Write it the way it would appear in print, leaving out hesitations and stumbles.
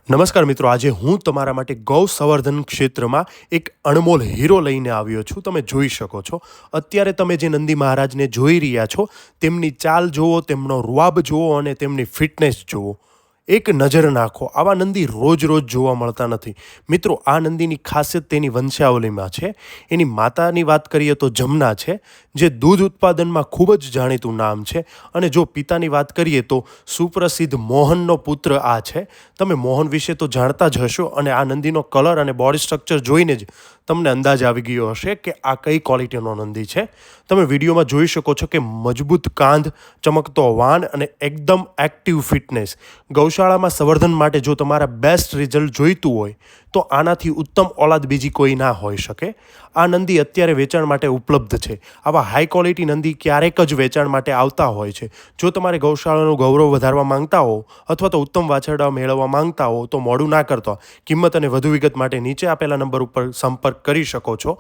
નમસ્કાર મિત્રો, આજે હું તમારા માટે ગૌ સંવર્ધન ક્ષેત્રમાં એક અણમોલ હીરો લઈને આવ્યો છું. તમે જોઈ શકો છો. અત્યારે તમે જે નંદી મહારાજને જોઈ રહ્યા છો, તેમની ચાલ જુઓ, તેમનો રૂઆબ જુઓ અને તેમની ફિટનેસ જુઓ. એક નજર નાખો. આવા નંદી રોજ રોજ જોવા મળતા નથી. મિત્રો, આ નંદીની ખાસિયત તેની વંશાવલીમાં છે. એની માતાની વાત કરીએ તો જમના છે, જે દૂધ ઉત્પાદનમાં ખૂબ જ જાણીતું નામ છે. અને જો પિતાની વાત કરીએ તો સુપ્રસિદ્ધ મોહનનો પુત્ર આ છે. તમે મોહન વિશે તો જાણતા જ હશો, અને આ નંદીનો કલર અને બોડી સ્ટ્રક્ચર જોઈને જ તમને અંદાજ આવી ગયો હશે કે આ કઈ ક્વોલિટીનો નંદી છે. તમે વિડીયોમાં જોઈ શકો છો કે મજબૂત કાંધ, ચમકતો વાન અને એકદમ એક્ટિવ ફિટનેસ. ગૌશાળામાં સંવર્ધન માટે જો તમારા બેસ્ટ રિઝલ્ટ જોઈતું હોય તો આનાથી ઉત્તમ ઓલાદ બીજી કોઈ ના હોઈ શકે. આ નંદી અત્યારે વેચાણ માટે ઉપલબ્ધ છે. આવા હાઈ ક્વોલિટી નંદી ક્યારેક જ વેચાણ માટે આવતા હોય છે. જો તમારે ગૌશાળાનું ગૌરવ વધારવા માંગતા હો અથવા તો ઉત્તમ વાછરડા મેળવવા માંગતા હો તો મોડું ના કરતા કિંમત અને વધુ વિગત માટે નીચે આપેલા નંબર ઉપર સંપર્ક કરી શકો છો.